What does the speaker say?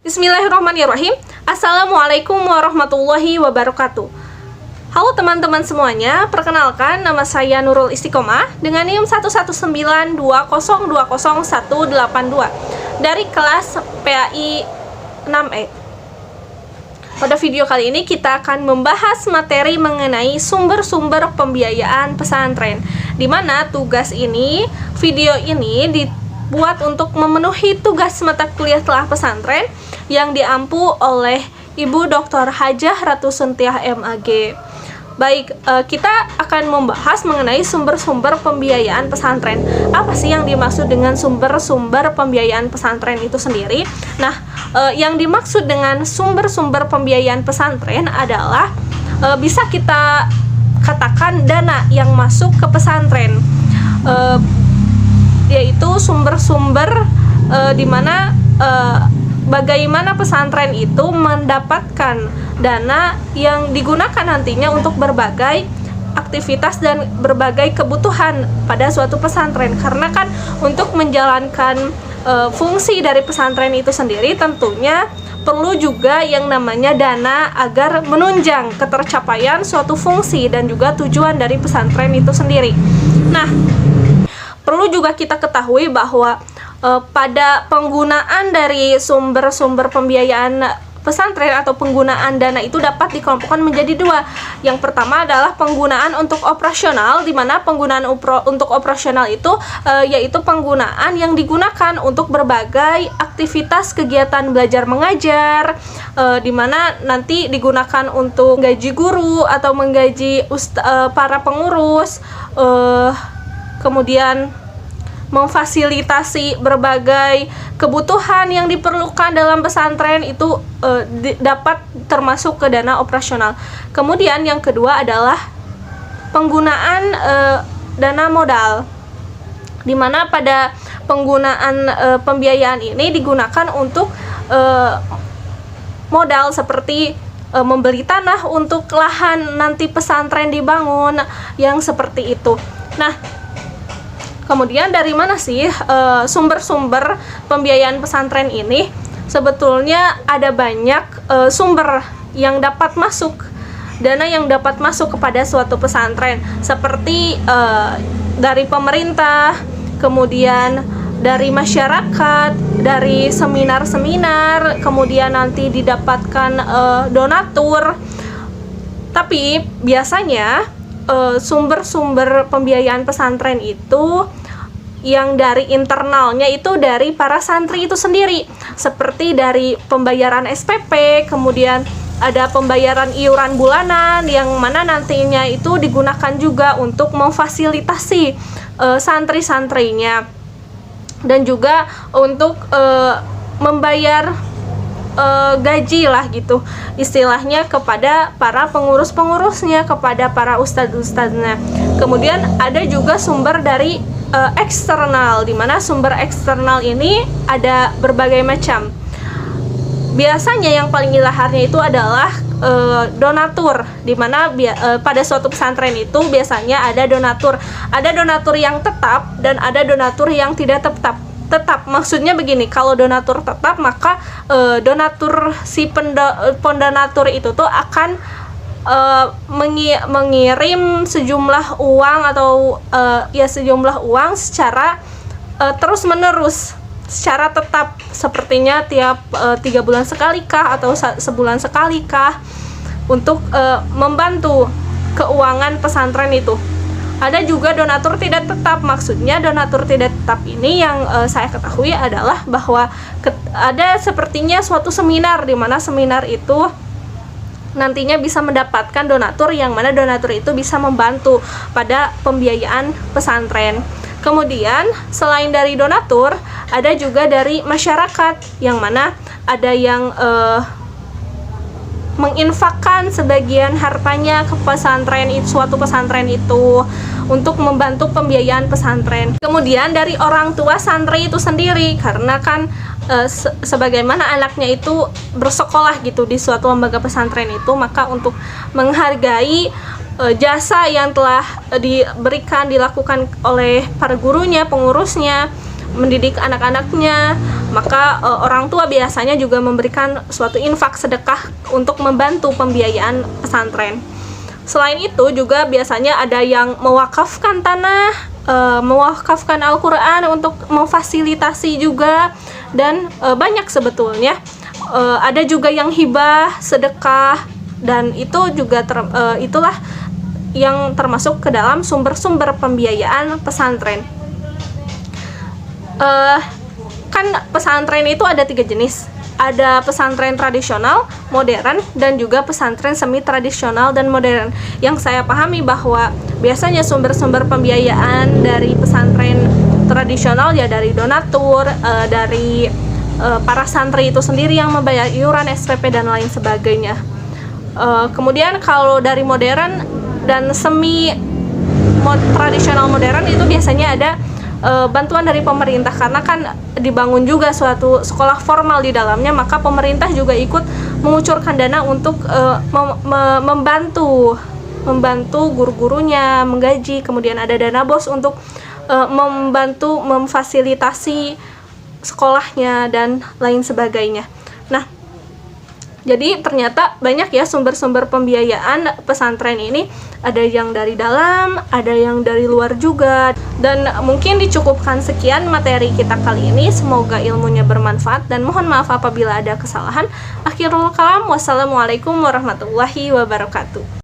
Bismillahirrahmanirrahim. Assalamualaikum warahmatullahi wabarakatuh. Halo teman-teman semuanya, perkenalkan nama saya Nurul Istiqomah dengan NIM 11920200182 dari kelas PAI 6E. Pada video kali ini kita akan membahas materi mengenai sumber-sumber pembiayaan pesantren, di mana video ini dibuat untuk memenuhi tugas mata kuliah telah pesantren yang diampu oleh Ibu Dr. Hajah Ratu Suntiah MAG. Baik, kita akan membahas mengenai sumber-sumber pembiayaan pesantren. Apa sih yang dimaksud dengan sumber-sumber pembiayaan pesantren itu sendiri? Nah, yang dimaksud dengan sumber-sumber pembiayaan pesantren adalah bisa kita katakan dana yang masuk ke pesantren, yaitu sumber-sumber di mana bagaimana pesantren itu mendapatkan dana yang digunakan nantinya untuk berbagai aktivitas dan berbagai kebutuhan pada suatu pesantren. Karena kan untuk menjalankan fungsi dari pesantren itu sendiri tentunya perlu juga yang namanya dana agar menunjang ketercapaian suatu fungsi dan juga tujuan dari pesantren itu sendiri. Nah, perlu juga kita ketahui bahwa pada penggunaan dari sumber-sumber pembiayaan pesantren atau penggunaan dana itu dapat dikelompokkan menjadi dua. Yang pertama adalah penggunaan untuk operasional, di mana penggunaan untuk operasional itu yaitu penggunaan yang digunakan untuk berbagai aktivitas kegiatan belajar mengajar, di mana nanti digunakan untuk gaji guru atau menggaji para pengurus, kemudian memfasilitasi berbagai kebutuhan yang diperlukan dalam pesantren itu dapat termasuk ke dana operasional. Kemudian yang kedua adalah penggunaan dana modal, di mana pada penggunaan pembiayaan ini digunakan untuk modal seperti membeli tanah untuk lahan nanti pesantren dibangun, yang seperti itu. Nah, kemudian dari mana sih sumber-sumber pembiayaan pesantren ini? Sebetulnya ada banyak sumber yang dapat masuk, dana yang dapat masuk kepada suatu pesantren, seperti dari pemerintah, kemudian dari masyarakat, dari seminar-seminar, kemudian nanti didapatkan donatur. Tapi biasanya sumber-sumber pembiayaan pesantren itu yang dari internalnya itu dari para santri itu sendiri, seperti dari pembayaran SPP, kemudian ada pembayaran iuran bulanan yang mana nantinya itu digunakan juga untuk memfasilitasi santri-santrinya, dan juga untuk membayar gaji lah gitu istilahnya kepada para pengurus-pengurusnya, kepada para ustadz-ustadznya. Kemudian ada juga sumber dari eksternal, di mana sumber eksternal ini ada berbagai macam. Biasanya yang paling ilaharnya itu adalah donatur, di mana pada suatu pesantren itu biasanya ada donatur yang tetap dan ada donatur yang tidak tetap. Maksudnya begini, kalau donatur tetap maka donatur si pendonatur itu tuh akan mengirim sejumlah uang atau sejumlah uang secara terus menerus, secara tetap, sepertinya tiap 3 bulan sekalikah atau sebulan sekalikah, untuk membantu keuangan pesantren itu. Ada juga donatur tidak tetap. Maksudnya donatur tidak tetap ini yang saya ketahui adalah bahwa ada sepertinya suatu seminar, di mana seminar itu nantinya bisa mendapatkan donatur, yang mana donatur itu bisa membantu pada pembiayaan pesantren. Kemudian selain dari donatur, ada juga dari masyarakat, yang mana ada yang menginfakkan sebagian hartanya ke pesantren itu, suatu pesantren itu, untuk membantu pembiayaan pesantren. Kemudian dari orang tua santri itu sendiri, karena kan sebagaimana anaknya itu bersekolah gitu di suatu lembaga pesantren itu, maka untuk menghargai jasa yang telah dilakukan oleh para gurunya, pengurusnya, mendidik anak-anaknya, maka orang tua biasanya juga memberikan suatu infak sedekah untuk membantu pembiayaan pesantren. Selain itu juga biasanya ada yang mewakafkan tanah, mewakafkan Al-Quran untuk memfasilitasi juga, dan banyak sebetulnya. Ada juga yang hibah, sedekah, dan itu juga itulah yang termasuk ke dalam sumber-sumber pembiayaan pesantren. Kan pesantren itu ada 3 jenis. Ada pesantren tradisional, modern, dan juga pesantren semi tradisional dan modern. Yang saya pahami bahwa biasanya sumber-sumber pembiayaan dari pesantren tradisional ya dari donatur, dari para santri itu sendiri yang membayar iuran, SPP, dan lain sebagainya. Kemudian kalau dari modern dan semi tradisional modern itu biasanya ada bantuan dari pemerintah, karena kan dibangun juga suatu sekolah formal di dalamnya, maka pemerintah juga ikut mengucurkan dana untuk membantu guru-gurunya, menggaji. Kemudian ada dana BOS untuk membantu memfasilitasi sekolahnya dan lain sebagainya. Nah, jadi ternyata banyak ya sumber-sumber pembiayaan pesantren ini, ada yang dari dalam, ada yang dari luar juga. Dan mungkin dicukupkan sekian materi kita kali ini, semoga ilmunya bermanfaat dan mohon maaf apabila ada kesalahan. Akhirul kalam, wassalamualaikum warahmatullahi wabarakatuh.